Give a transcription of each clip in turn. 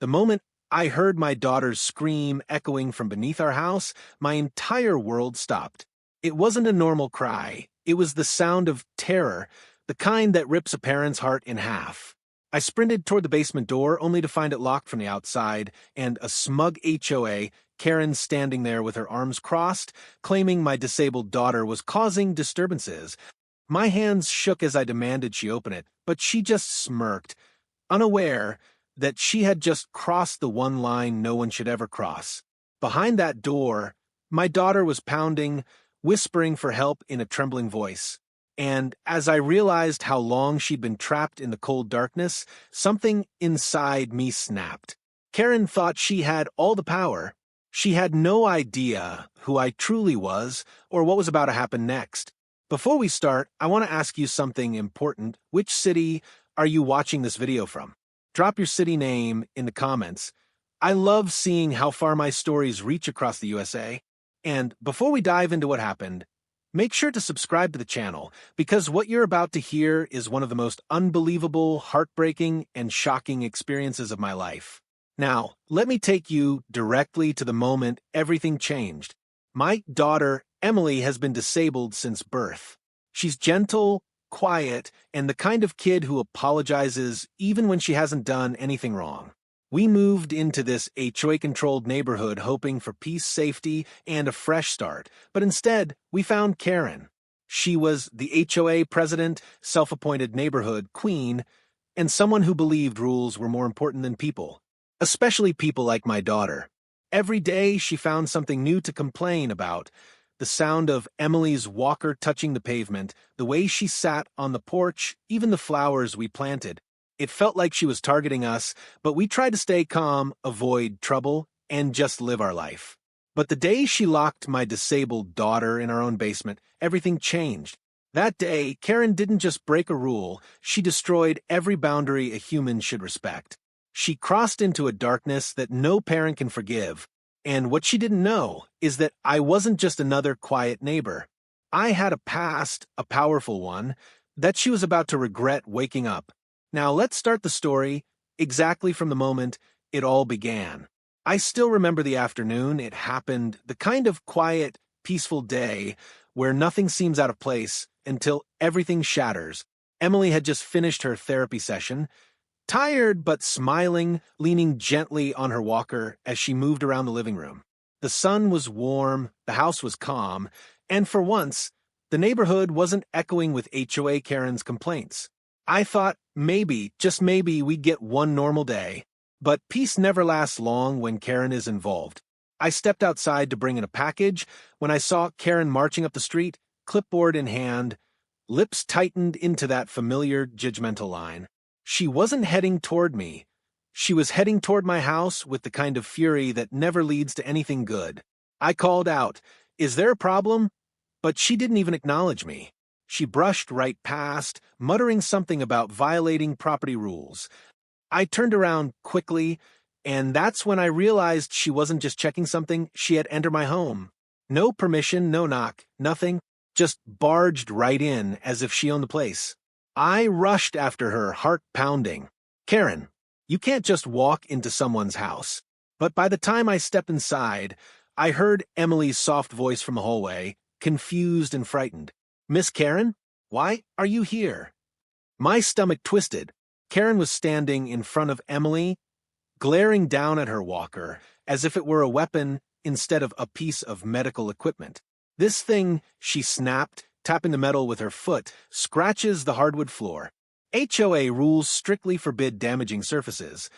The moment I heard my daughter's scream echoing from beneath our house, my entire world stopped. It wasn't a normal cry. It was the sound of terror, the kind that rips a parent's heart in half. I sprinted toward the basement door only to find it locked from the outside, and a smug HOA, Karen, standing there with her arms crossed, claiming my disabled daughter was causing disturbances. My hands shook as I demanded she open it, but she just smirked, unaware that she had just crossed the one line no one should ever cross. Behind that door, my daughter was pounding, whispering for help in a trembling voice. And as I realized how long she'd been trapped in the cold darkness, something inside me snapped. Karen thought she had all the power. She had no idea who I truly was or what was about to happen next. Before we start, I want to ask you something important. Which city are you watching this video from? Drop your city name in the comments. I love seeing how far my stories reach across the USA. And before we dive into what happened, make sure to subscribe to the channel, because what you're about to hear is one of the most unbelievable, heartbreaking, and shocking experiences of my life. Now, let me take you directly to the moment everything changed. My daughter, Emily, has been disabled since birth. She's gentle, quiet, and the kind of kid who apologizes even when she hasn't done anything wrong. We moved into this HOA-controlled neighborhood hoping for peace, safety, and a fresh start, but instead, we found Karen. She was the HOA president, self-appointed neighborhood queen, and someone who believed rules were more important than people, especially people like my daughter. Every day, she found something new to complain about. The sound of Emily's walker touching the pavement, the way she sat on the porch, even the flowers we planted. It felt like she was targeting us, but we tried to stay calm, avoid trouble, and just live our life. But the day she locked my disabled daughter in our own basement, everything changed. That day, Karen didn't just break a rule, she destroyed every boundary a human should respect. She crossed into a darkness that no parent can forgive. And what she didn't know is that I wasn't just another quiet neighbor. I had a past, a powerful one, that she was about to regret waking up. Now let's start the story exactly from the moment it all began. I still remember the afternoon it happened, the kind of quiet, peaceful day where nothing seems out of place until everything shatters. Emily had just finished her therapy session, tired but smiling, leaning gently on her walker as she moved around the living room. The sun was warm, the house was calm, and for once, the neighborhood wasn't echoing with HOA Karen's complaints. I thought maybe, just maybe, we'd get one normal day. But peace never lasts long when Karen is involved. I stepped outside to bring in a package when I saw Karen marching up the street, clipboard in hand, lips tightened into that familiar judgmental line. She wasn't heading toward me. She was heading toward my house with the kind of fury that never leads to anything good. I called out, "Is there a problem?" But she didn't even acknowledge me. She brushed right past, muttering something about violating property rules. I turned around quickly, and that's when I realized she wasn't just checking something, she had entered my home. No permission, no knock, nothing, just barged right in as if she owned the place. I rushed after her, heart pounding. "Karen, you can't just walk into someone's house." But by the time I stepped inside, I heard Emily's soft voice from the hallway, confused and frightened. "Miss Karen, why are you here?" My stomach twisted. Karen was standing in front of Emily, glaring down at her walker, as if it were a weapon instead of a piece of medical equipment. "This thing," she snapped, tapping the metal with her foot, "scratches the hardwood floor. HOA rules strictly forbid damaging surfaces."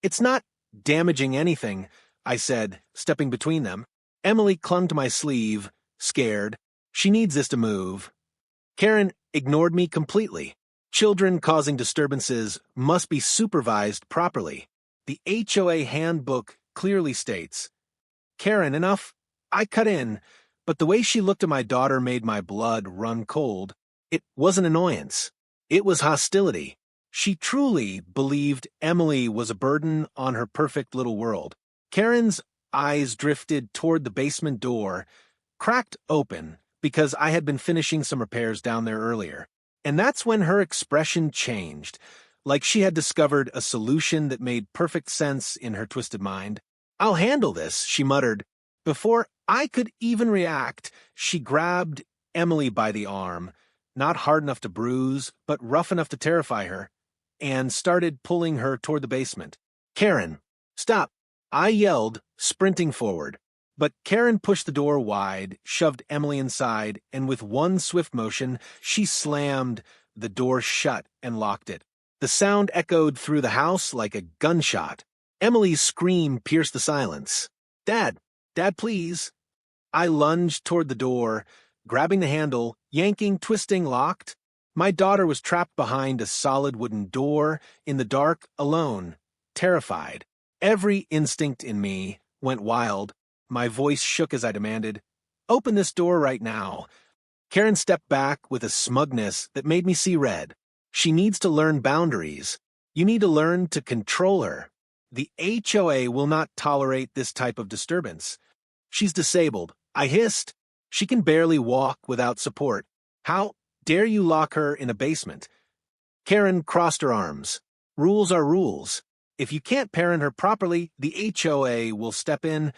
"It's not damaging anything," I said, stepping between them. Emily clung to my sleeve, scared. "She needs this to move." Karen ignored me completely. Children causing disturbances must be supervised properly. The HOA handbook clearly states. "Karen, enough." I cut in, but the way she looked at my daughter made my blood run cold. It wasn't annoyance. It was hostility. She truly believed Emily was a burden on her perfect little world. Karen's eyes drifted toward the basement door, cracked open because I had been finishing some repairs down there earlier. And that's when her expression changed. like she had discovered a solution that made perfect sense in her twisted mind. "I'll handle this," she muttered. Before I could even react, she grabbed Emily by the arm, not hard enough to bruise, but rough enough to terrify her, and started pulling her toward the basement. "Karen, stop!" I yelled, sprinting forward. But Karen pushed the door wide, shoved Emily inside, and with one swift motion, she slammed the door shut and locked it. The sound echoed through the house like a gunshot. Emily's scream pierced the silence. "Dad! Dad, please!" I lunged toward the door, grabbing the handle, yanking, twisting, locked. My daughter was trapped behind a solid wooden door, in the dark, alone, terrified. Every instinct in me went wild. My voice shook as I demanded, "Open this door right now." Karen stepped back with a smugness that made me see red. "She needs to learn boundaries. You need to learn to control her. The HOA will not tolerate this type of disturbance. She's disabled," I hissed. "She can barely walk without support. How dare you lock her in a basement?" Karen crossed her arms. "Rules are rules. If you can't parent her properly, the HOA will step in."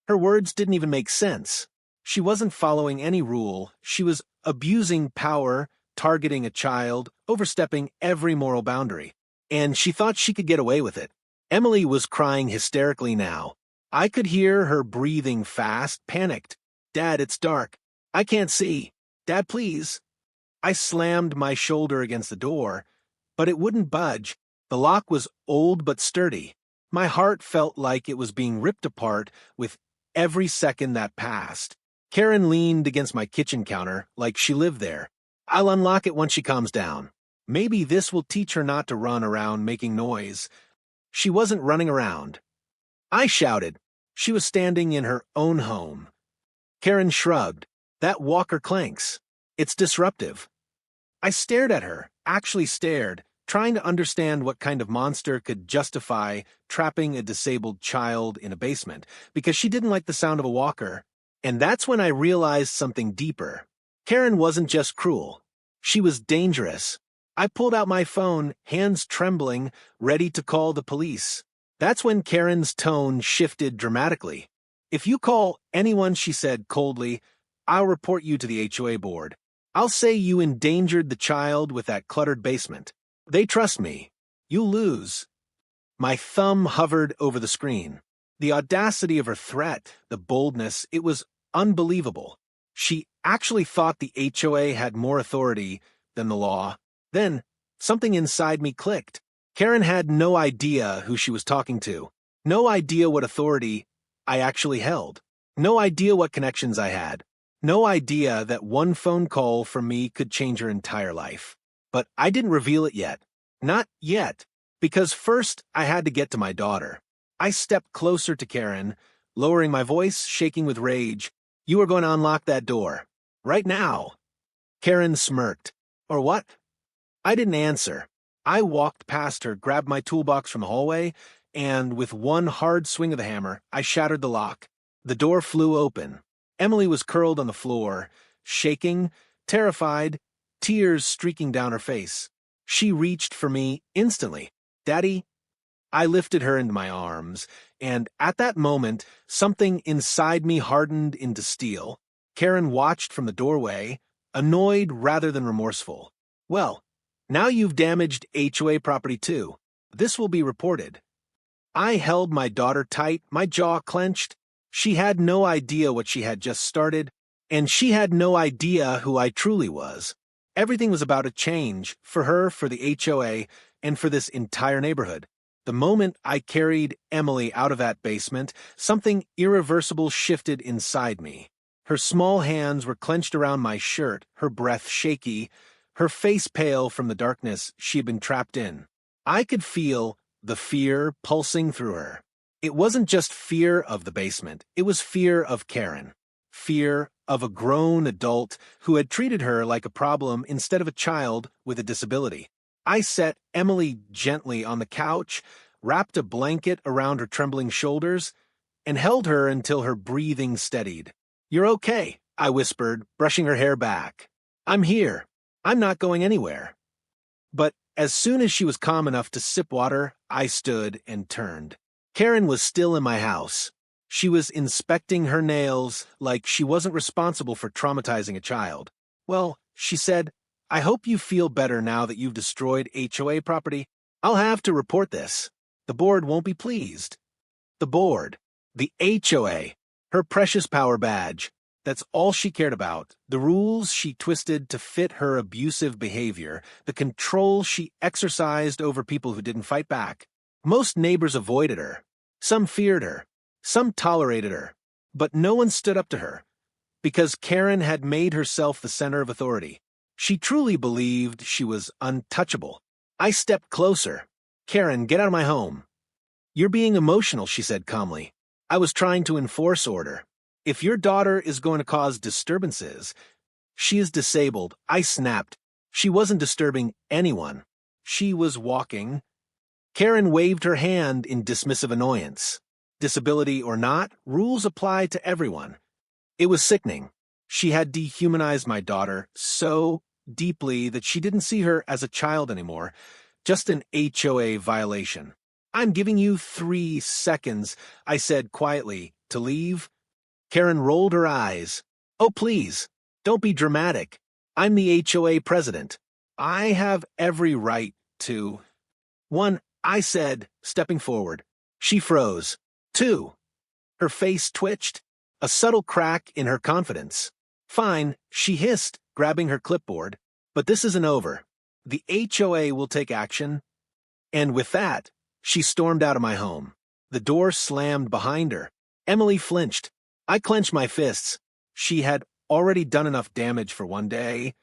Her words didn't even make sense. She wasn't following any rule. She was abusing power, targeting a child, overstepping every moral boundary. And she thought she could get away with it. Emily was crying hysterically now. I could hear her breathing fast, panicked. "Dad, it's dark. I can't see. Dad, please." I slammed my shoulder against the door, but it wouldn't budge. The lock was old but sturdy. My heart felt like it was being ripped apart with every second that passed. Karen leaned against my kitchen counter like she lived there. "I'll unlock it once she calms down. Maybe this will teach her not to run around making noise." She wasn't running around. I shouted. She was standing in her own home. Karen shrugged. "That walker clanks. It's disruptive." I stared at her, actually stared, trying to understand what kind of monster could justify trapping a disabled child in a basement, because she didn't like the sound of a walker. And that's when I realized something deeper. Karen wasn't just cruel. She was dangerous. I pulled out my phone, hands trembling, ready to call the police. That's when Karen's tone shifted dramatically. "If you call anyone," she said coldly, "I'll report you to the HOA board. I'll say you endangered the child with that cluttered basement. They trust me. You lose." My thumb hovered over the screen. The audacity of her threat, the boldness, it was unbelievable. She actually thought the HOA had more authority than the law. Then, something inside me clicked. Karen had no idea who she was talking to. No idea what authority I actually held. No idea what connections I had. No idea that one phone call from me could change her entire life. But I didn't reveal it yet. Not yet. Because first, I had to get to my daughter. I stepped closer to Karen, lowering my voice, shaking with rage. "You are going to unlock that door. Right now." Karen smirked. "Or what?" I didn't answer. I walked past her, grabbed my toolbox from the hallway, and with one hard swing of the hammer, I shattered the lock. The door flew open. Emily was curled on the floor, shaking, terrified, tears streaking down her face. She reached for me instantly. "Daddy?" I lifted her into my arms, and at that moment, something inside me hardened into steel. Karen watched from the doorway, annoyed rather than remorseful. "Well, now you've damaged HOA property too. This will be reported." I held my daughter tight, my jaw clenched. She had no idea what she had just started, and she had no idea who I truly was. Everything was about to change, for her, for the HOA, and for this entire neighborhood. The moment I carried Emily out of that basement, something irreversible shifted inside me. Her small hands were clenched around my shirt, her breath shaky, her face pale from the darkness she had been trapped in. I could feel the fear pulsing through her. It wasn't just fear of the basement, it was fear of Karen. Fear of a grown adult who had treated her like a problem instead of a child with a disability. I set Emily gently on the couch, wrapped a blanket around her trembling shoulders, and held her until her breathing steadied. "You're okay," I whispered, brushing her hair back. "I'm here. I'm not going anywhere." But As soon as she was calm enough to sip water, I stood and turned. Karen was still in my house. She was inspecting her nails like she wasn't responsible for traumatizing a child. Well, she said, I hope you feel better now that you've destroyed HOA property. I'll have to report this. The board won't be pleased. The board. The HOA. Her precious power badge. That's all she cared about. The rules she twisted to fit her abusive behavior. The control she exercised over people who didn't fight back. Most neighbors avoided her. Some feared her. Some tolerated her. But no one stood up to her. Because Karen had made herself the center of authority. She truly believed she was untouchable. I stepped closer. Karen, get out of my home. You're being emotional, she said calmly. I was trying to enforce order. If your daughter is going to cause disturbances, she is disabled. I snapped. She wasn't disturbing anyone. She was walking. Karen waved her hand in dismissive annoyance. Disability or not, rules apply to everyone. It was sickening. She had dehumanized my daughter so deeply that she didn't see her as a child anymore, just an HOA violation. I'm giving you 3 seconds, I said quietly, to leave. Karen rolled her eyes. Oh, please, don't be dramatic. I'm the HOA president. I have every right to. 1, I said, stepping forward. She froze. 2. Her face twitched, a subtle crack in her confidence. Fine, she hissed, grabbing her clipboard. But this isn't over. The HOA will take action. And with that, she stormed out of my home. The door slammed behind her. Emily flinched. I clenched my fists. She had already done enough damage for one day.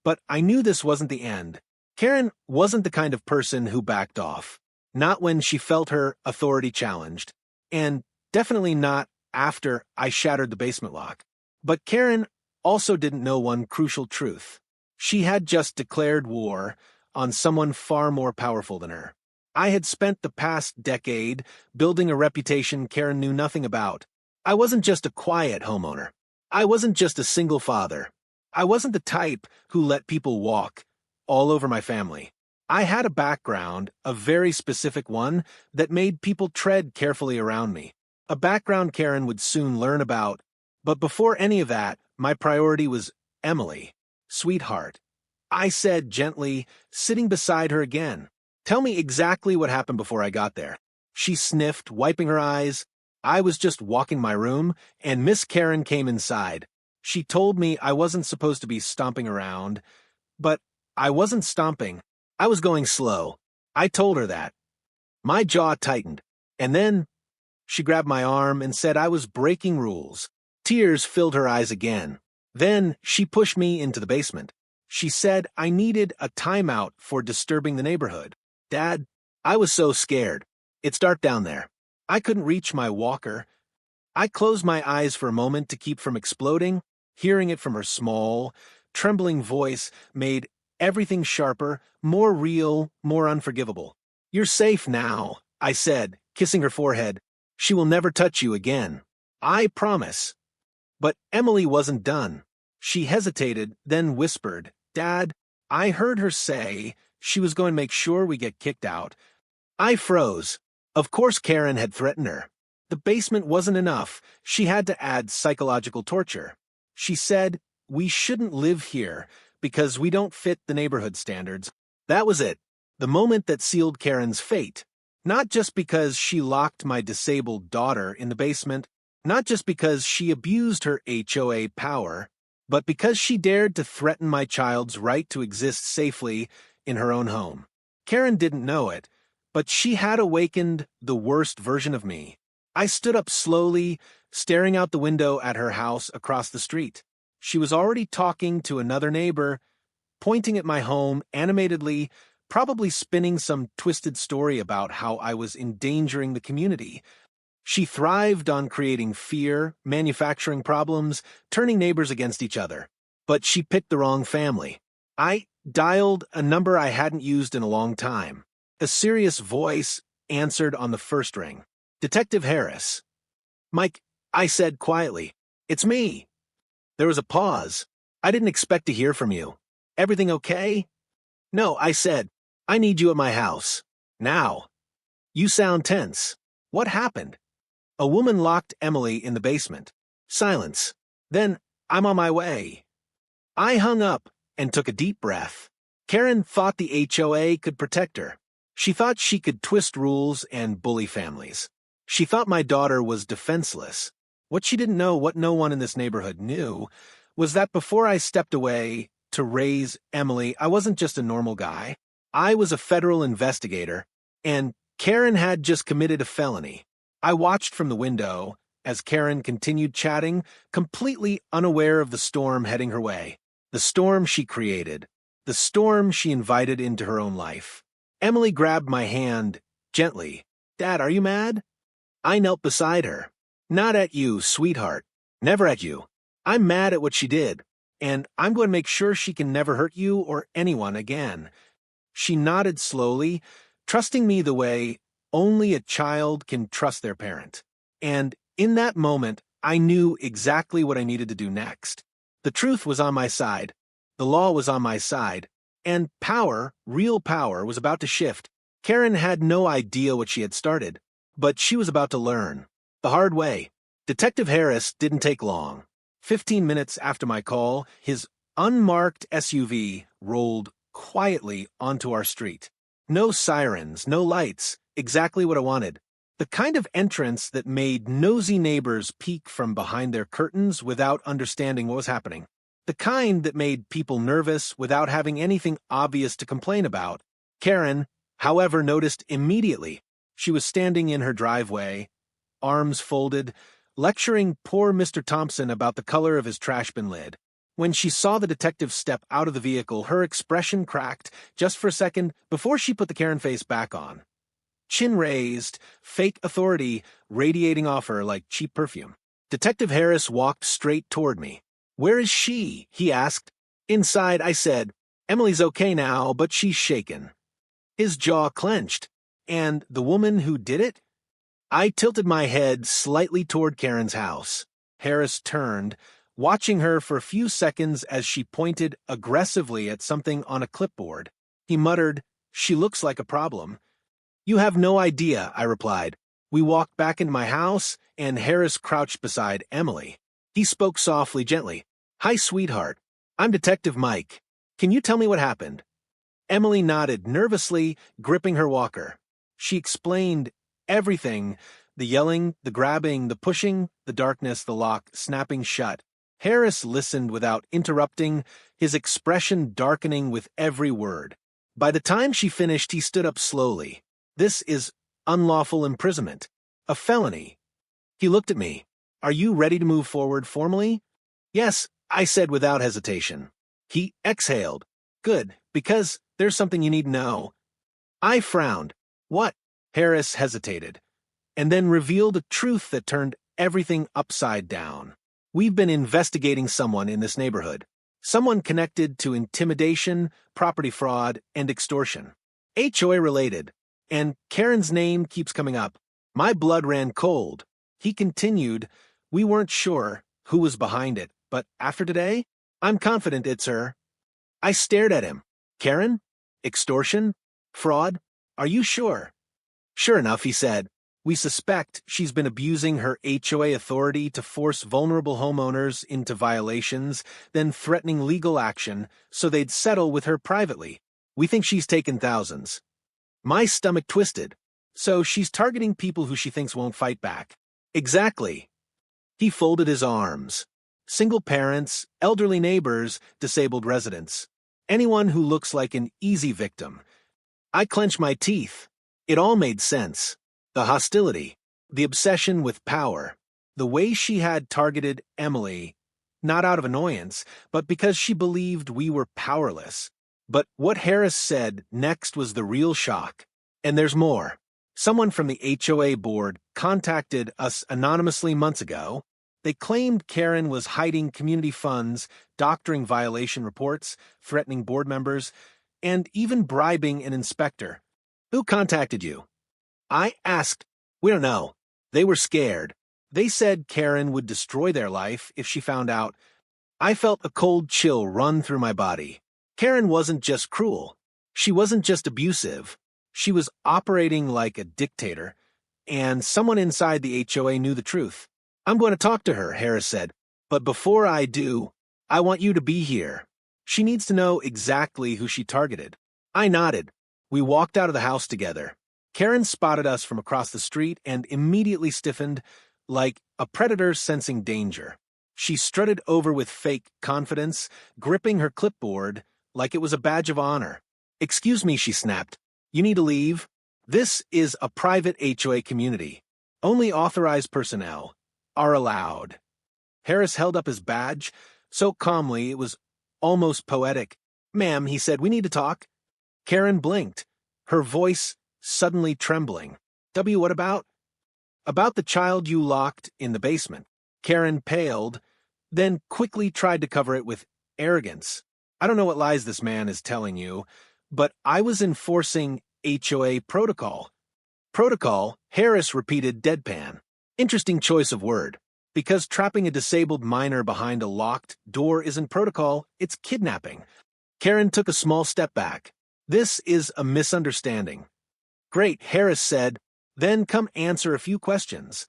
But I knew this wasn't the end. Karen wasn't the kind of person who backed off. Not when she felt her authority challenged. And definitely not after I shattered the basement lock. But Karen also didn't know one crucial truth. She had just declared war on someone far more powerful than her. I had spent the past decade building a reputation Karen knew nothing about. I wasn't just a quiet homeowner. I wasn't just a single father. I wasn't the type who let people walk all over my family. I had a background, a very specific one, that made people tread carefully around me. A background Karen would soon learn about. But before any of that, my priority was Emily. Sweetheart. I said gently, sitting beside her again. Tell me exactly what happened before I got there. She sniffed, wiping her eyes. I was just walking my room, and Miss Karen came inside. She told me I wasn't supposed to be stomping around, but I wasn't stomping. I was going slow. I told her that. My jaw tightened, and then she grabbed my arm and said I was breaking rules. Tears filled her eyes again. Then she pushed me into the basement. She said I needed a timeout for disturbing the neighborhood. Dad, I was so scared. It's dark down there. I couldn't reach my walker. I closed my eyes for a moment to keep from exploding. Hearing it from her small, trembling voice made everything sharper, more real, more unforgivable. You're safe now, I said, kissing her forehead. She will never touch you again. I promise. But Emily wasn't done. She hesitated, then whispered, Dad, I heard her say she was going to make sure we get kicked out. I froze. Of course Karen had threatened her. The basement wasn't enough. She had to add psychological torture. She said, we shouldn't live here because we don't fit the neighborhood standards. That was it. The moment that sealed Karen's fate. Not just because she locked my disabled daughter in the basement, not just because she abused her HOA power, but because she dared to threaten my child's right to exist safely in her own home. Karen didn't know it, but she had awakened the worst version of me. I stood up slowly, staring out the window at her house across the street. She was already talking to another neighbor, pointing at my home animatedly, probably spinning some twisted story about how I was endangering the community. She thrived on creating fear, manufacturing problems, turning neighbors against each other. But she picked the wrong family. I dialed a number I hadn't used in a long time. A serious voice answered on the first ring. Detective Harris. Mike, I said quietly. It's me. There was a pause. I didn't expect to hear from you. Everything okay? No, I said. I need you at my house. Now. You sound tense. What happened? A woman locked Emily in the basement. Silence. Then, I'm on my way. I hung up and took a deep breath. Karen thought the HOA could protect her. She thought she could twist rules and bully families. She thought my daughter was defenseless. What she didn't know, what no one in this neighborhood knew, was that before I stepped away to raise Emily, I wasn't just a normal guy. I was a federal investigator, and Karen had just committed a felony. I watched from the window as Karen continued chatting, completely unaware of the storm heading her way. The storm she created. The storm she invited into her own life. Emily grabbed my hand gently. Dad, are you mad? I knelt beside her. Not at you, sweetheart. Never at you. I'm mad at what she did, and I'm going to make sure she can never hurt you or anyone again. She nodded slowly, trusting me the way only a child can trust their parent. And in that moment, I knew exactly what I needed to do next. The truth was on my side. The law was on my side. And power, real power, was about to shift. Karen had no idea what she had started, but she was about to learn. The hard way. Detective Harris didn't take long. 15 minutes after my call, his unmarked SUV rolled quietly onto our street. No sirens, no lights, exactly what I wanted. The kind of entrance that made nosy neighbors peek from behind their curtains without understanding what was happening. The kind that made people nervous without having anything obvious to complain about. Karen, however, noticed immediately. She was standing in her driveway, arms folded, lecturing poor Mr. Thompson about the color of his trash bin lid. When she saw the detective step out of the vehicle, her expression cracked just for a second before she put the Karen face back on. Chin raised, fake authority radiating off her like cheap perfume. Detective Harris walked straight toward me. Where is she? He asked. Inside, I said. Emily's okay now, but she's shaken. His jaw clenched. And the woman who did it? I tilted my head slightly toward Karen's house. Harris turned, watching her for a few seconds as she pointed aggressively at something on a clipboard. He muttered, She looks like a problem. You have no idea, I replied. We walked back into my house, and Harris crouched beside Emily. He spoke softly, gently. Hi, sweetheart. I'm Detective Mike. Can you tell me what happened? Emily nodded nervously, gripping her walker. She explained everything, the yelling, the grabbing, the pushing, the darkness, the lock snapping shut. Harris listened without interrupting, his expression darkening with every word. By the time she finished, he stood up slowly. This is unlawful imprisonment. A felony. He looked at me. Are you ready to move forward formally? Yes, I said without hesitation. He exhaled. Good, because there's something you need to know. I frowned. What? Harris hesitated, and then revealed a truth that turned everything upside down. We've been investigating someone in this neighborhood. Someone connected to intimidation, property fraud, and extortion. HOA related. And Karen's name keeps coming up. My blood ran cold. He continued, We weren't sure who was behind it, but after today, I'm confident it's her. I stared at him. Karen? Extortion? Fraud? Are you sure? Sure enough, he said. We suspect she's been abusing her HOA authority to force vulnerable homeowners into violations, then threatening legal action so they'd settle with her privately. We think she's taken thousands. My stomach twisted. So she's targeting people who she thinks won't fight back. Exactly. He folded his arms. Single parents, elderly neighbors, disabled residents. Anyone who looks like an easy victim. I clenched my teeth. It all made sense. The hostility, the obsession with power, the way she had targeted Emily, not out of annoyance, but because she believed we were powerless. But what Harris said next was the real shock. And there's more. Someone from the HOA board contacted us anonymously months ago. They claimed Karen was hiding community funds, doctoring violation reports, threatening board members, and even bribing an inspector. Who contacted you? I asked. We don't know. They were scared. They said Karen would destroy their life if she found out. I felt a cold chill run through my body. Karen wasn't just cruel. She wasn't just abusive. She was operating like a dictator, and someone inside the HOA knew the truth. I'm going to talk to her, Harris said. But before I do, I want you to be here. She needs to know exactly who she targeted. I nodded. We walked out of the house together. Karen spotted us from across the street and immediately stiffened, like a predator sensing danger. She strutted over with fake confidence, gripping her clipboard like it was a badge of honor. "Excuse me," she snapped. "You need to leave? This is a private HOA community. Only authorized personnel are allowed." Harris held up his badge so calmly it was almost poetic. "Ma'am," he said, "we need to talk." Karen blinked, her voice suddenly trembling. What about?" "About the child you locked in the basement." Karen paled, then quickly tried to cover it with arrogance. "I don't know what lies this man is telling you, but I was enforcing HOA protocol." "Protocol?" Harris repeated deadpan. Interesting choice of word. Because trapping a disabled minor behind a locked door isn't protocol, it's kidnapping. Karen took a small step back. "This is a misunderstanding." "Great," Harris said. "Then come answer a few questions."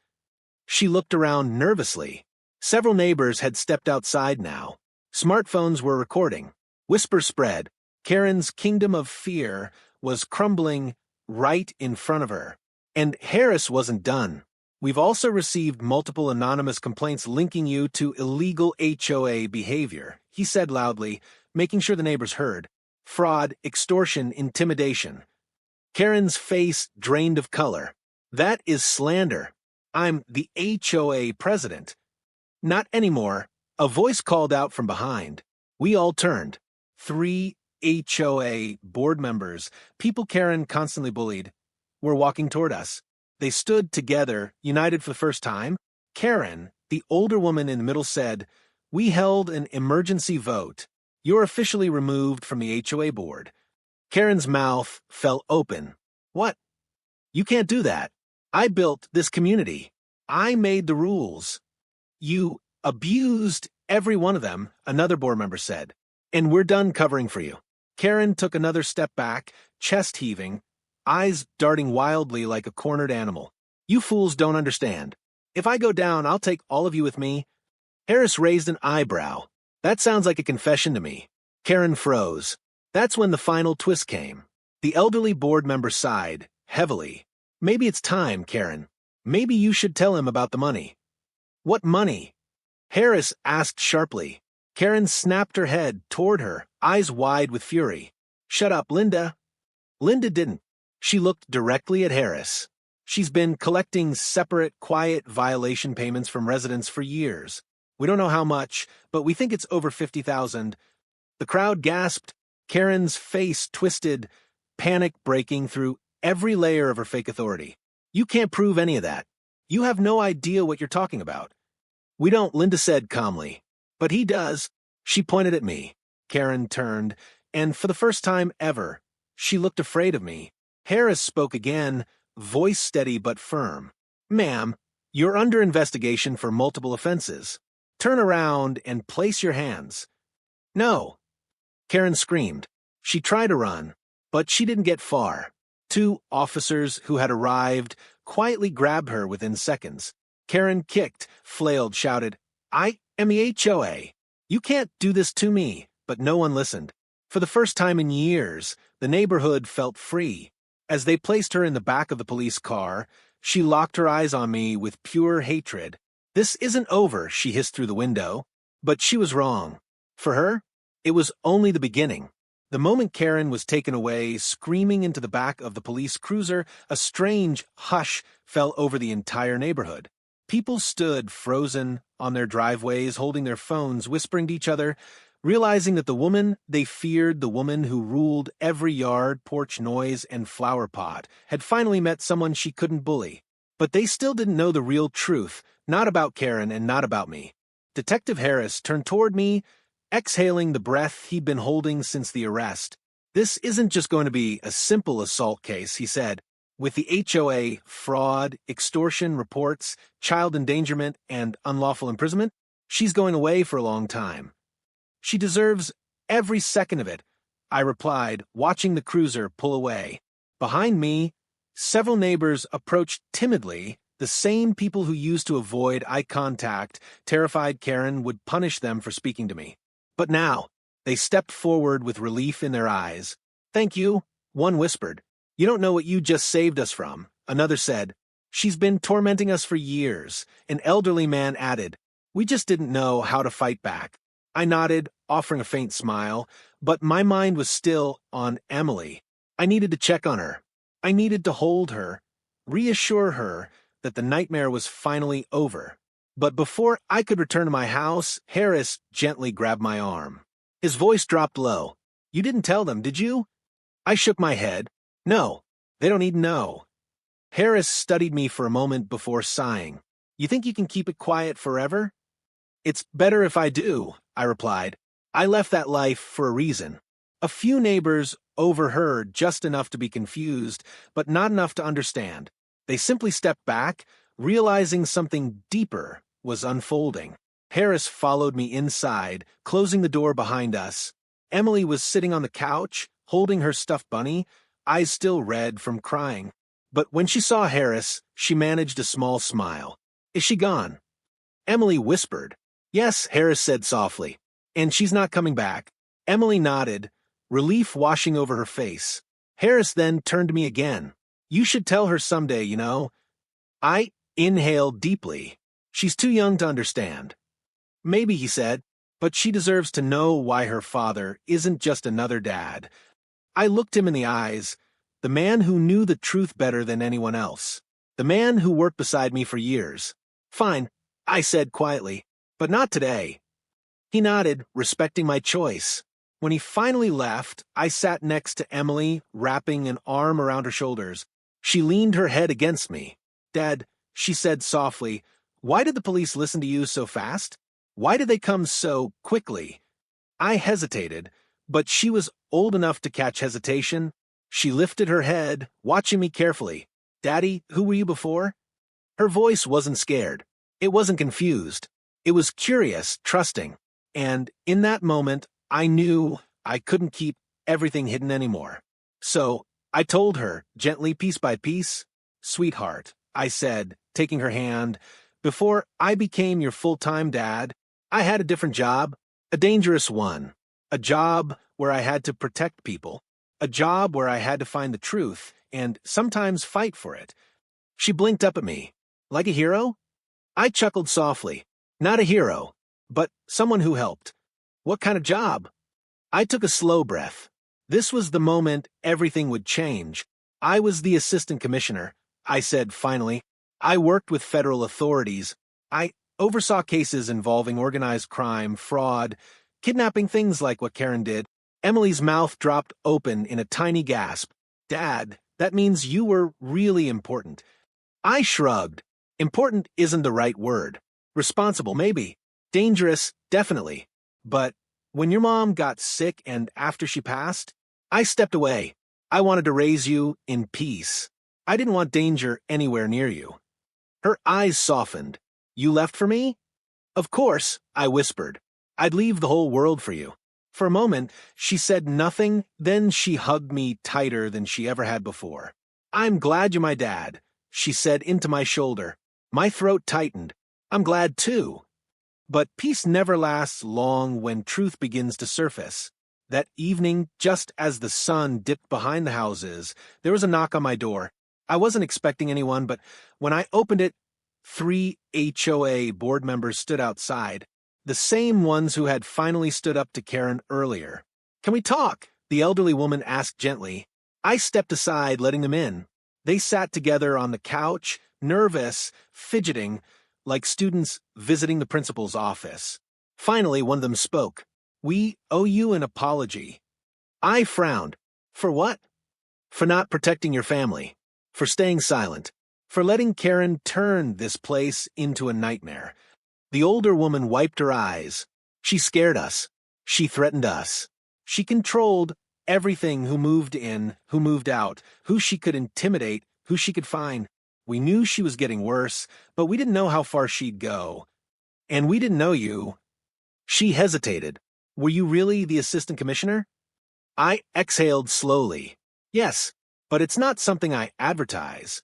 She looked around nervously. Several neighbors had stepped outside now. Smartphones were recording. Whispers spread. Karen's kingdom of fear was crumbling right in front of her. And Harris wasn't done. "We've also received multiple anonymous complaints linking you to illegal HOA behavior," he said loudly, making sure the neighbors heard. "Fraud, extortion, intimidation." Karen's face drained of color. "That is slander. I'm the HOA president." "Not anymore." A voice called out from behind. We all turned. 3 HOA board members, people Karen constantly bullied, were walking toward us. They stood together, united for the first time. Karen, the older woman in the middle, said, "We held an emergency vote. You're officially removed from the HOA board." Karen's mouth fell open. "What? You can't do that. I built this community. I made the rules." "You abused every one of them," another board member said. "And we're done covering for you." Karen took another step back, chest heaving, eyes darting wildly like a cornered animal. "You fools don't understand. If I go down, I'll take all of you with me." Harris raised an eyebrow. "That sounds like a confession to me." Karen froze. That's when the final twist came. The elderly board member sighed, heavily. "Maybe it's time, Karen. Maybe you should tell him about the money." "What money?" Harris asked sharply. Karen snapped her head toward her, eyes wide with fury. "Shut up, Linda." Linda didn't. She looked directly at Harris. "She's been collecting separate, quiet violation payments from residents for years. We don't know how much, but we think it's over 50,000. The crowd gasped. Karen's face twisted, panic breaking through every layer of her fake authority. "You can't prove any of that. You have no idea what you're talking about." "We don't," Linda said calmly. "But he does." She pointed at me. Karen turned, and for the first time ever, she looked afraid of me. Harris spoke again, voice steady but firm. "Ma'am, you're under investigation for multiple offenses. Turn around and place your hands." "No." Karen screamed. She tried to run, but she didn't get far. 2 officers who had arrived quietly grabbed her within seconds. Karen kicked, flailed, shouted, "I am the HOA. You can't do this to me." But no one listened. For the first time in years, the neighborhood felt free. As they placed her in the back of the police car, she locked her eyes on me with pure hatred. "This isn't over," she hissed through the window. But she was wrong. For her, it was only the beginning. The moment Karen was taken away, screaming into the back of the police cruiser, a strange hush fell over the entire neighborhood. People stood frozen on their driveways, holding their phones, whispering to each other, realizing that the woman they feared, the woman who ruled every yard, porch noise, and flower pot, had finally met someone she couldn't bully. But they still didn't know the real truth, not about Karen and not about me. Detective Harris turned toward me, exhaling the breath he'd been holding since the arrest. "This isn't just going to be a simple assault case," he said. "With the HOA fraud, extortion reports, child endangerment, and unlawful imprisonment, she's going away for a long time. She deserves every second of it. I replied, watching the cruiser pull away. Behind me, several neighbors approached timidly, the same people who used to avoid eye contact, terrified Karen would punish them for speaking to me. But now, they stepped forward with relief in their eyes. "Thank you," one whispered. "You don't know what you just saved us from." Another said, "She's been tormenting us for years." An elderly man added, "We just didn't know how to fight back." I nodded, offering a faint smile, but my mind was still on Emily. I needed to check on her. I needed to hold her, reassure her that the nightmare was finally over. But before I could return to my house, Harris gently grabbed my arm. His voice dropped low. "You didn't tell them, did you?" I shook my head. "No, they don't need to know." Harris studied me for a moment before sighing. "You think you can keep it quiet forever?" "It's better if I do," I replied. "I left that life for a reason." A few neighbors overheard just enough to be confused, but not enough to understand. They simply stepped back, realizing something deeper was unfolding. Harris followed me inside, closing the door behind us. Emily was sitting on the couch, holding her stuffed bunny, eyes still red from crying. But when she saw Harris, she managed a small smile. "Is she gone?" Emily whispered. "Yes," Harris said softly. "And she's not coming back." Emily nodded, relief washing over her face. Harris then turned to me again. "You should tell her someday, you know." I inhaled deeply. "She's too young to understand." "Maybe," he said, "but she deserves to know why her father isn't just another dad." I looked him in the eyes, the man who knew the truth better than anyone else, the man who worked beside me for years. "Fine," I said quietly, "but not today." He nodded, respecting my choice. When he finally left, I sat next to Emily, wrapping an arm around her shoulders. She leaned her head against me. "Dad," she said softly, "why did the police listen to you so fast? Why did they come so quickly?" I hesitated, but she was old enough to catch hesitation. She lifted her head, watching me carefully. "Daddy, who were you before?" Her voice wasn't scared. It wasn't confused. It was curious, trusting. And in that moment, I knew I couldn't keep everything hidden anymore. So I told her, gently, piece by piece. "Sweetheart," I said, taking her hand, "before I became your full-time dad, I had a different job, a dangerous one, a job where I had to protect people, a job where I had to find the truth and sometimes fight for it." She blinked up at me. "Like a hero?" I chuckled softly. "Not a hero, but someone who helped." "What kind of job?" I took a slow breath. This was the moment everything would change. "I was the assistant commissioner," I said finally. "I worked with federal authorities. I oversaw cases involving organized crime, fraud, kidnapping, things like what Karen did." Emily's mouth dropped open in a tiny gasp. "Dad, that means you were really important." I shrugged. Important isn't the right word. Responsible, maybe. Dangerous, definitely. But when your mom got sick and after she passed, I stepped away. I wanted to raise you in peace. I didn't want danger anywhere near you. Her eyes softened. "You left for me?" "Of course," I whispered. "I'd leave the whole world for you." For a moment, she said nothing, then she hugged me tighter than she ever had before. "I'm glad you're my dad," she said into my shoulder. My throat tightened. "I'm glad too." But peace never lasts long when truth begins to surface. That evening, just as the sun dipped behind the houses, there was a knock on my door. I wasn't expecting anyone, but when I opened it, 3 HOA board members stood outside, the same ones who had finally stood up to Karen earlier. "Can we talk?" the elderly woman asked gently. I stepped aside, letting them in. They sat together on the couch, nervous, fidgeting, like students visiting the principal's office. Finally, one of them spoke. "We owe you an apology." I frowned. "For what?" "For not protecting your family. For staying silent. For letting Karen turn this place into a nightmare." The older woman wiped her eyes. "She scared us. She threatened us. She controlled everything, who moved in, who moved out, who she could intimidate, who she could find. We knew she was getting worse, but we didn't know how far she'd go. And we didn't know you." She hesitated. "Were you really the assistant commissioner?" I exhaled slowly. Yes, but it's not something I advertise.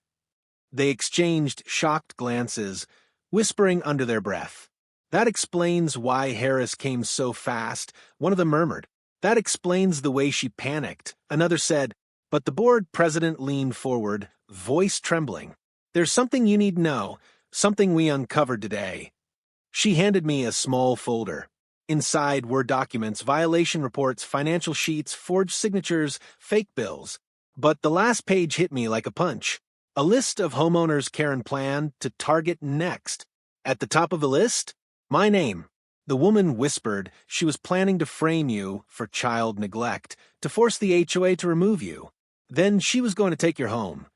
They exchanged shocked glances, whispering under their breath. That explains why Harris came so fast, one of them murmured. That explains the way she panicked, another said, but the board president leaned forward, voice trembling. There's something you need to know, something we uncovered today. She handed me a small folder. Inside were documents, violation reports, financial sheets, forged signatures, fake bills. But the last page hit me like a punch. A list of homeowners Karen planned to target next. At the top of the list, my name. The woman whispered she was planning to frame you for child neglect, to force the HOA to remove you. Then she was going to take your home.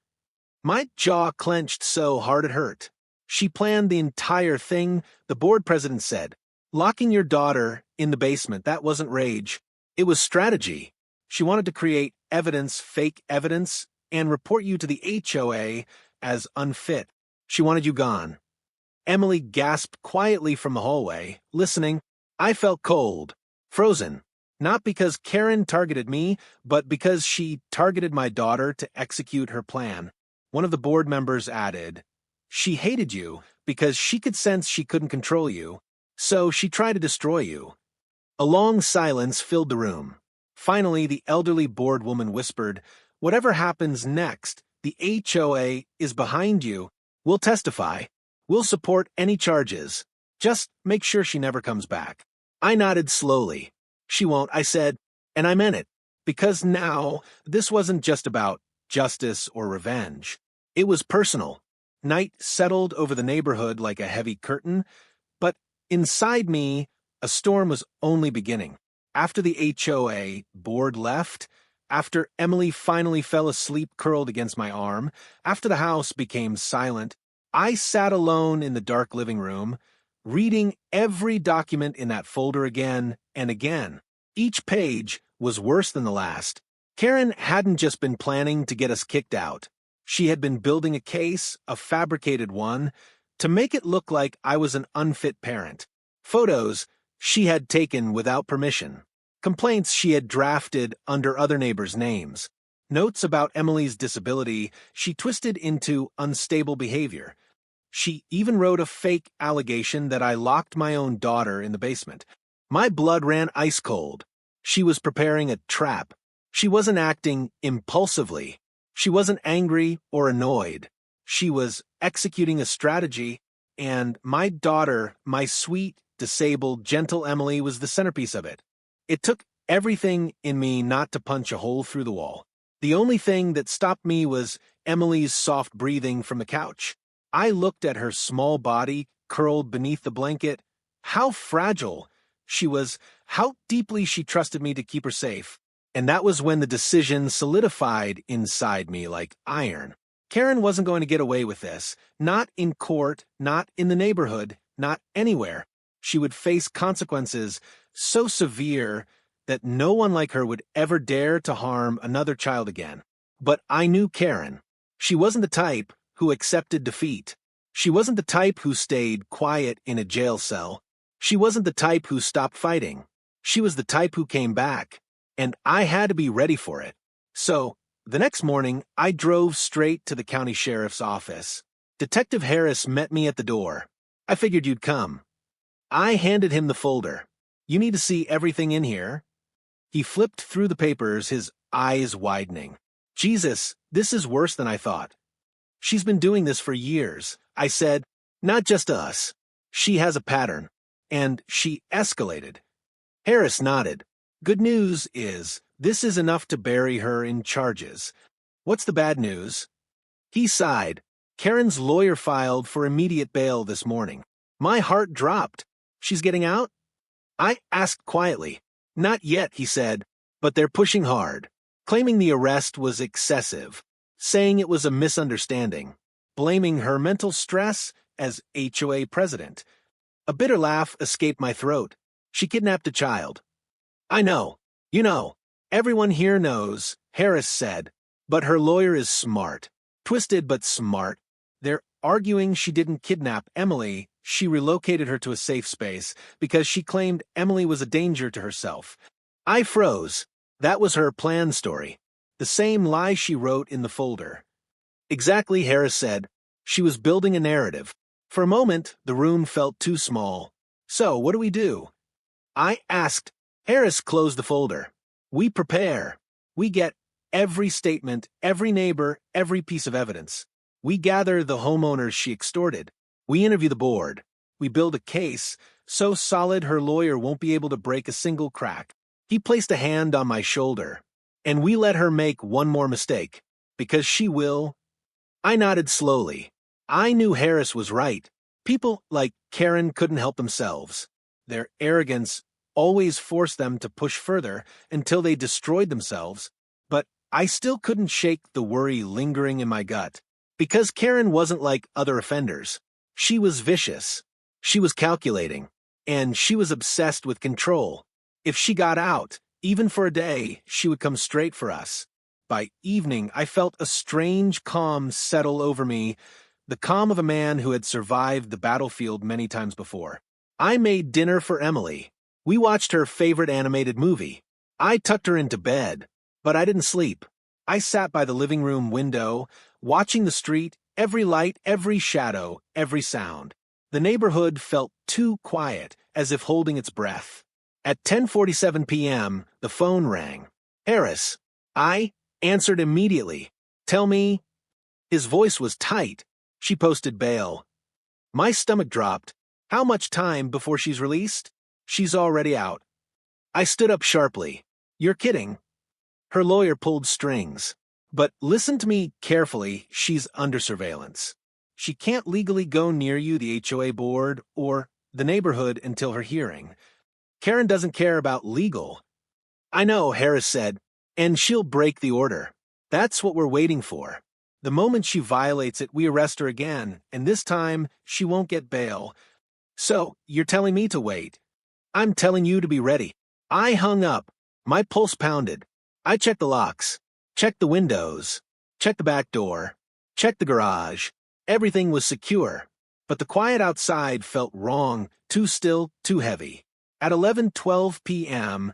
My jaw clenched so hard it hurt. She planned the entire thing, the board president said. Locking your daughter in the basement, that wasn't rage. It was strategy. She wanted to create evidence, fake evidence, and report you to the HOA as unfit. She wanted you gone. Emily gasped quietly from the hallway, listening. I felt cold, frozen. Not because Karen targeted me, but because she targeted my daughter to execute her plan. One of the board members added, she hated you because she could sense she couldn't control you, so she tried to destroy you. A long silence filled the room. Finally, the elderly board woman whispered, whatever happens next, the HOA is behind you. We'll testify. We'll support any charges. Just make sure she never comes back. I nodded slowly. She won't, I said, and I meant it. Because now, this wasn't just about justice or revenge. It was personal. Night settled over the neighborhood like a heavy curtain, but inside me, a storm was only beginning. After the HOA board left, after Emily finally fell asleep curled against my arm, after the house became silent, I sat alone in the dark living room, reading every document in that folder again and again. Each page was worse than the last. Karen hadn't just been planning to get us kicked out. She had been building a case, a fabricated one, to make it look like I was an unfit parent. Photos she had taken without permission. Complaints she had drafted under other neighbors' names. Notes about Emily's disability she twisted into unstable behavior. She even wrote a fake allegation that I locked my own daughter in the basement. My blood ran ice cold. She was preparing a trap. She wasn't acting impulsively. She wasn't angry or annoyed. She was executing a strategy, and my daughter, my sweet, disabled, gentle Emily, was the centerpiece of it. It took everything in me not to punch a hole through the wall. The only thing that stopped me was Emily's soft breathing from the couch. I looked at her small body curled beneath the blanket. How fragile she was, how deeply she trusted me to keep her safe. And that was when the decision solidified inside me like iron. Karen wasn't going to get away with this. Not in court, not in the neighborhood, not anywhere. She would face consequences so severe that no one like her would ever dare to harm another child again. But I knew Karen. She wasn't the type who accepted defeat. She wasn't the type who stayed quiet in a jail cell. She wasn't the type who stopped fighting. She was the type who came back. And I had to be ready for it. So, the next morning, I drove straight to the county sheriff's office. Detective Harris met me at the door. I figured you'd come. I handed him the folder. You need to see everything in here. He flipped through the papers, his eyes widening. Jesus, this is worse than I thought. She's been doing this for years. I said, not just us. She has a pattern. And she escalated. Harris nodded. Good news is, this is enough to bury her in charges. What's the bad news? He sighed. Karen's lawyer filed for immediate bail this morning. My heart dropped. She's getting out? I asked quietly. Not yet, he said, but they're pushing hard, claiming the arrest was excessive, saying it was a misunderstanding, blaming her mental stress as HOA president. A bitter laugh escaped my throat. She kidnapped a child. I know. You know. Everyone here knows, Harris said, but her lawyer is smart. Twisted but smart. They're arguing she didn't kidnap Emily. She relocated her to a safe space because she claimed Emily was a danger to herself. I froze. That was her plan story. The same lie she wrote in the folder. Exactly, Harris said. She was building a narrative. For a moment, the room felt too small. So, what do we do? I asked. Harris closed the folder. We prepare. We get every statement, every neighbor, every piece of evidence. We gather the homeowners she extorted. We interview the board. We build a case so solid her lawyer won't be able to break a single crack. He placed a hand on my shoulder. And we let her make one more mistake. Because she will. I nodded slowly. I knew Harris was right. People like Karen couldn't help themselves. Their arrogance always forced them to push further until they destroyed themselves. But I still couldn't shake the worry lingering in my gut. Because Karen wasn't like other offenders. She was vicious. She was calculating. And she was obsessed with control. If she got out, even for a day, she would come straight for us. By evening, I felt a strange calm settle over me, the calm of a man who had survived the battlefield many times before. I made dinner for Emily. We watched her favorite animated movie. I tucked her into bed, but I didn't sleep. I sat by the living room window, watching the street, every light, every shadow, every sound. The neighborhood felt too quiet, as if holding its breath. At 10:47 p.m., the phone rang. Harris. I answered immediately. Tell me. His voice was tight. She posted bail. My stomach dropped. How much time before she's released? She's already out. I stood up sharply. You're kidding. Her lawyer pulled strings. But listen to me carefully, she's under surveillance. She can't legally go near you, the HOA board, or the neighborhood until her hearing. Karen doesn't care about legal. I know, Harris said, and she'll break the order. That's what we're waiting for. The moment she violates it, we arrest her again, and this time, she won't get bail. So, you're telling me to wait. I'm telling you to be ready. I hung up. My pulse pounded. I checked the locks, checked the windows, checked the back door, checked the garage. Everything was secure, but the quiet outside felt wrong, too still, too heavy. At 11:12 p.m.,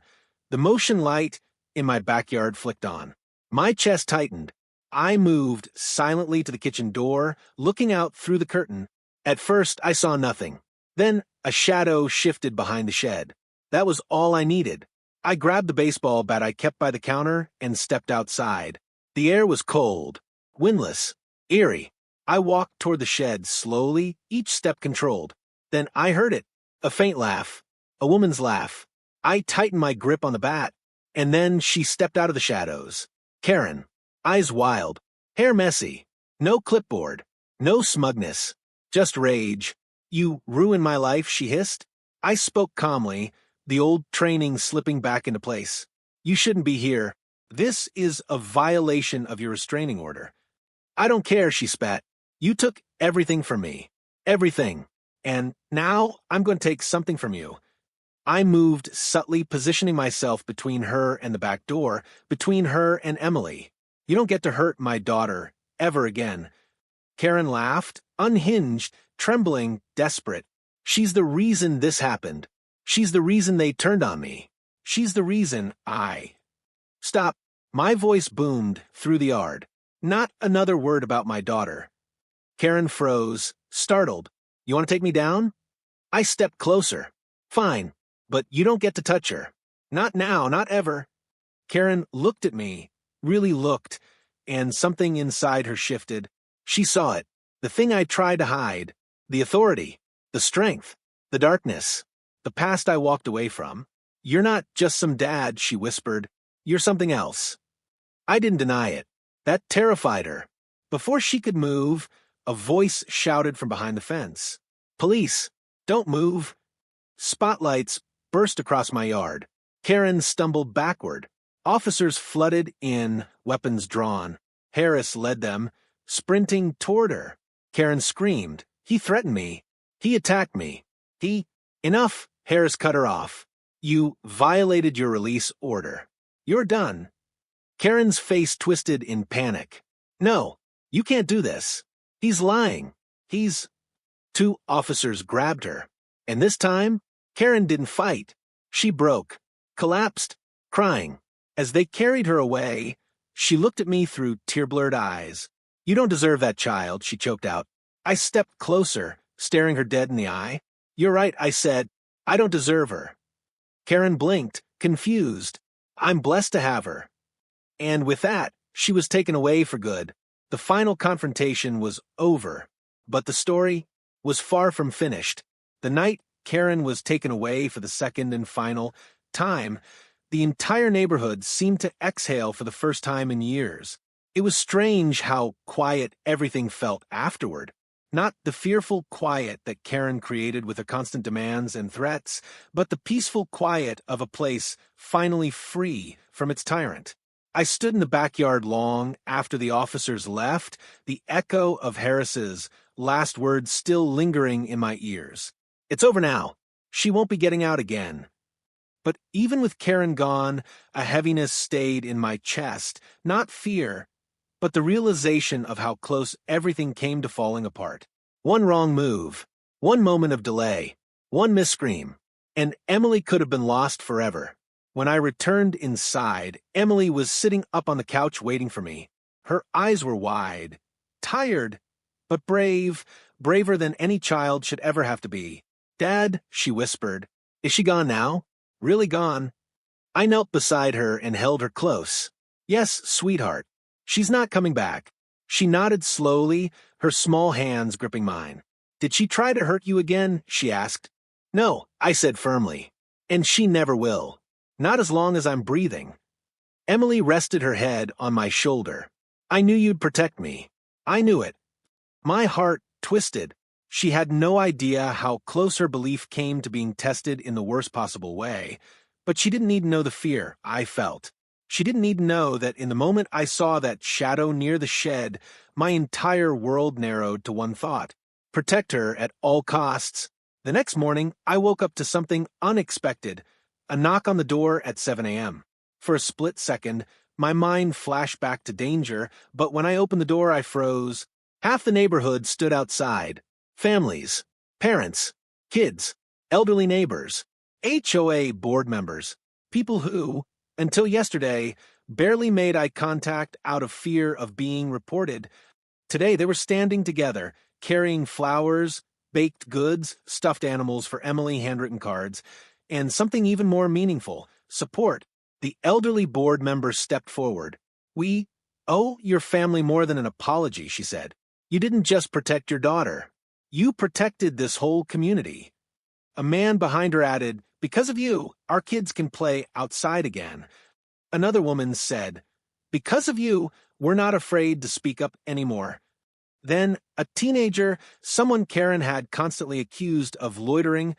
the motion light in my backyard flicked on. My chest tightened. I moved silently to the kitchen door, looking out through the curtain. At first, I saw nothing. Then, a shadow shifted behind the shed. That was all I needed. I grabbed the baseball bat I kept by the counter and stepped outside. The air was cold, windless, eerie. I walked toward the shed slowly, each step controlled. Then I heard it, a faint laugh, a woman's laugh. I tightened my grip on the bat, and then she stepped out of the shadows. Karen, eyes wild, hair messy, no clipboard, no smugness, just rage. You ruined my life, she hissed. I spoke calmly, the old training slipping back into place. You shouldn't be here. This is a violation of your restraining order. I don't care, she spat. You took everything from me. Everything. And now I'm going to take something from you. I moved subtly, positioning myself between her and the back door, between her and Emily. You don't get to hurt my daughter, ever again. Karen laughed, unhinged, trembling, desperate. She's the reason this happened. She's the reason they turned on me. She's the reason I... Stop. My voice boomed through the yard. Not another word about my daughter. Karen froze, startled. You want to take me down? I stepped closer. Fine, but you don't get to touch her. Not now, not ever. Karen looked at me, really looked, and something inside her shifted. She saw it, the thing I tried to hide, the authority, the strength, the darkness, the past I walked away from. You're not just some dad, she whispered. You're something else. I didn't deny it. That terrified her. Before she could move, a voice shouted from behind the fence. Police, don't move. Spotlights burst across my yard. Karen stumbled backward. Officers flooded in, weapons drawn. Harris led them, sprinting toward her. Karen screamed. He threatened me. He attacked me. Enough, Harris cut her off. You violated your release order. You're done. Karen's face twisted in panic. No, you can't do this. He's lying. Two officers grabbed her. And this time, Karen didn't fight. She broke, collapsed, crying. As they carried her away, she looked at me through tear-blurred eyes. "You don't deserve that child," she choked out. I stepped closer, staring her dead in the eye. "You're right," I said. "I don't deserve her." Karen blinked, confused. "I'm blessed to have her." And with that, she was taken away for good. The final confrontation was over, but the story was far from finished. The night Karen was taken away for the second and final time, the entire neighborhood seemed to exhale for the first time in years. It was strange how quiet everything felt afterward. Not the fearful quiet that Karen created with her constant demands and threats, but the peaceful quiet of a place finally free from its tyrant. I stood in the backyard long after the officers left, the echo of Harris's last words still lingering in my ears. "It's over now. She won't be getting out again." But even with Karen gone, a heaviness stayed in my chest, not fear, but the realization of how close everything came to falling apart. One wrong move, one moment of delay, one misscream, and Emily could have been lost forever. When I returned inside, Emily was sitting up on the couch waiting for me. Her eyes were wide, tired, but brave, braver than any child should ever have to be. "Dad," she whispered, "is she gone now? Really gone?" I knelt beside her and held her close. "Yes, sweetheart. She's not coming back." She nodded slowly, her small hands gripping mine. "Did she try to hurt you again?" she asked. "No," I said firmly. "And she never will. Not as long as I'm breathing." Emily rested her head on my shoulder. "I knew you'd protect me. I knew it." My heart twisted. She had no idea how close her belief came to being tested in the worst possible way, but she didn't need to know the fear I felt. She didn't need to know that in the moment I saw that shadow near the shed, my entire world narrowed to one thought: protect her at all costs. The next morning, I woke up to something unexpected, a knock on the door at 7 a.m. For a split second, my mind flashed back to danger, but when I opened the door, I froze. Half the neighborhood stood outside. Families, parents, kids, elderly neighbors, HOA board members, people who, until yesterday, barely made eye contact out of fear of being reported. Today they were standing together, carrying flowers, baked goods, stuffed animals for Emily, handwritten cards, and something even more meaningful: support. The elderly board member stepped forward. "We owe your family more than an apology," she said. "You didn't just protect your daughter. You protected this whole community." A man behind her added, "Because of you, our kids can play outside again." Another woman said, "Because of you, we're not afraid to speak up anymore." Then a teenager, someone Karen had constantly accused of loitering,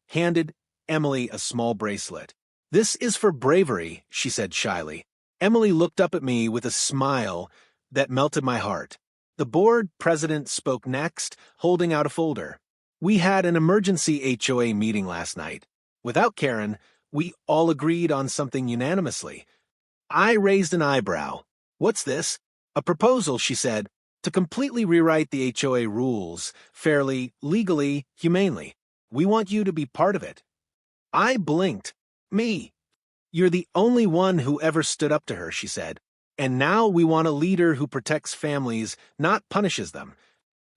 handed Emily a small bracelet. "This is for bravery," she said shyly. Emily looked up at me with a smile that melted my heart. The board president spoke next, holding out a folder. "We had an emergency HOA meeting last night. Without Karen, we all agreed on something unanimously." I raised an eyebrow. "What's this?" "A proposal," she said, "to completely rewrite the HOA rules, fairly, legally, humanely. We want you to be part of it." I blinked. "Me?" "You're the only one who ever stood up to her," she said. "And now we want a leader who protects families, not punishes them."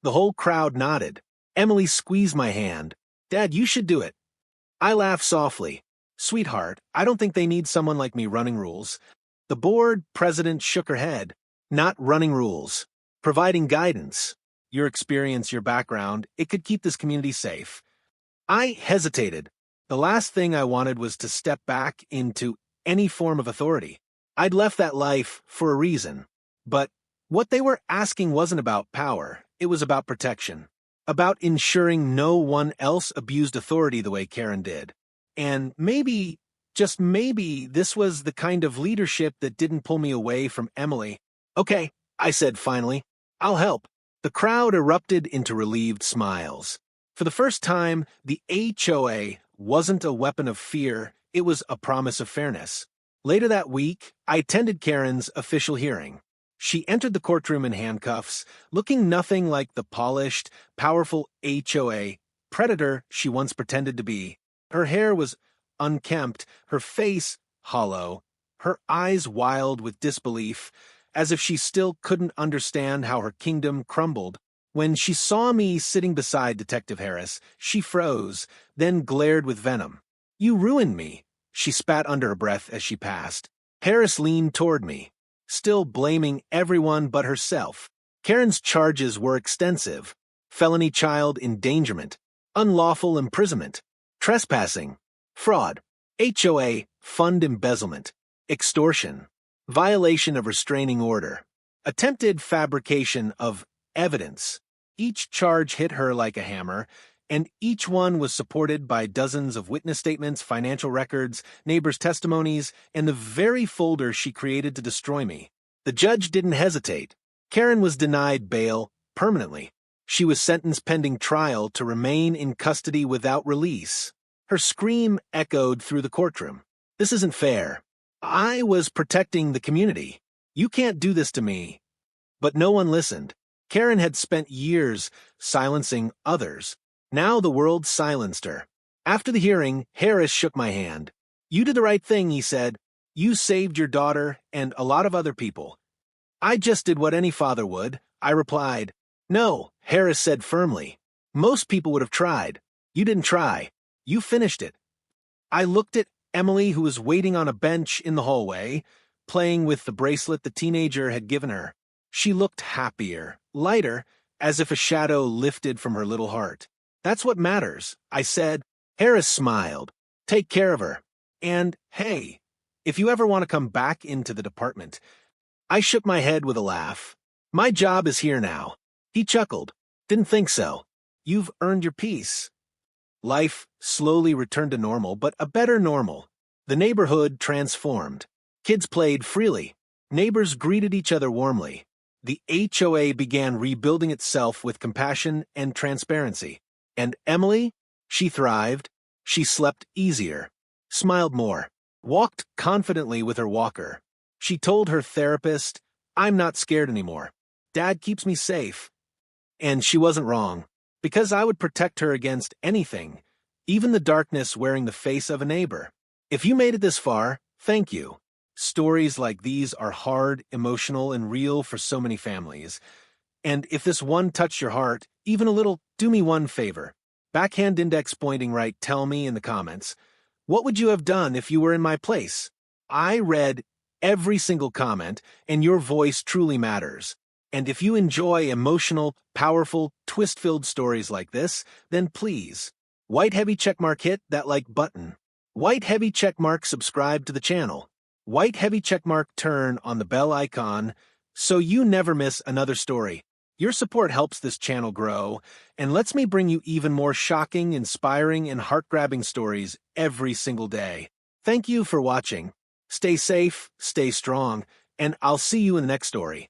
The whole crowd nodded. Emily squeezed my hand. "Dad, you should do it." I laughed softly. "Sweetheart, I don't think they need someone like me running rules." The board president shook her head. "Not running rules. Providing guidance. Your experience, your background, it could keep this community safe." I hesitated. The last thing I wanted was to step back into any form of authority. I'd left that life for a reason. But what they were asking wasn't about power. It was about protection. About ensuring no one else abused authority the way Karen did. And maybe, just maybe, this was the kind of leadership that didn't pull me away from Emily. "Okay," I said finally. "I'll help." The crowd erupted into relieved smiles. For the first time, the HOA wasn't a weapon of fear, it was a promise of fairness. Later that week, I attended Karen's official hearing. She entered the courtroom in handcuffs, looking nothing like the polished, powerful HOA predator she once pretended to be. Her hair was unkempt, her face hollow, her eyes wild with disbelief, as if she still couldn't understand how her kingdom crumbled. When she saw me sitting beside Detective Harris, she froze, then glared with venom. "You ruined me," she spat under her breath as she passed. Harris leaned toward me, still blaming everyone but herself. Karen's charges were extensive: felony child endangerment, unlawful imprisonment, trespassing, fraud, HOA, fund embezzlement, extortion, violation of restraining order, attempted fabrication of evidence. Each charge hit her like a hammer, and each one was supported by dozens of witness statements, financial records, neighbors' testimonies, and the very folder she created to destroy me. The judge didn't hesitate. Karen was denied bail permanently. She was sentenced pending trial to remain in custody without release. Her scream echoed through the courtroom. "This isn't fair. I was protecting the community. You can't do this to me." But no one listened. Karen had spent years silencing others. Now the world silenced her. After the hearing, Harris shook my hand. "You did the right thing," he said. "You saved your daughter and a lot of other people." "I just did what any father would," I replied. "No," Harris said firmly. "Most people would have tried. You didn't try. You finished it." I looked at Emily, who was waiting on a bench in the hallway, playing with the bracelet the teenager had given her. She looked happier, lighter, as if a shadow lifted from her little heart. "That's what matters," I said. Harris smiled. "Take care of her. And, hey, if you ever want to come back into the department." I shook my head with a laugh. "My job is here now." He chuckled. "Didn't think so. You've earned your peace." Life slowly returned to normal, but a better normal. The neighborhood transformed. Kids played freely. Neighbors greeted each other warmly. The HOA began rebuilding itself with compassion and transparency. And Emily? She thrived. She slept easier, smiled more, walked confidently with her walker. She told her therapist, "I'm not scared anymore. Dad keeps me safe." And she wasn't wrong, because I would protect her against anything, even the darkness wearing the face of a neighbor. If you made it this far, thank you. Stories like these are hard, emotional, and real for so many families. And if this one touched your heart, even a little, do me one favor. Backhand index pointing right, tell me in the comments, what would you have done if you were in my place? I read every single comment, and your voice truly matters. And if you enjoy emotional, powerful, twist-filled stories like this, then please, white heavy checkmark, hit that like button. White heavy checkmark, subscribe to the channel. White heavy checkmark, turn on the bell icon so you never miss another story. Your support helps this channel grow and lets me bring you even more shocking, inspiring, and heart-grabbing stories every single day. Thank you for watching. Stay safe, stay strong, and I'll see you in the next story.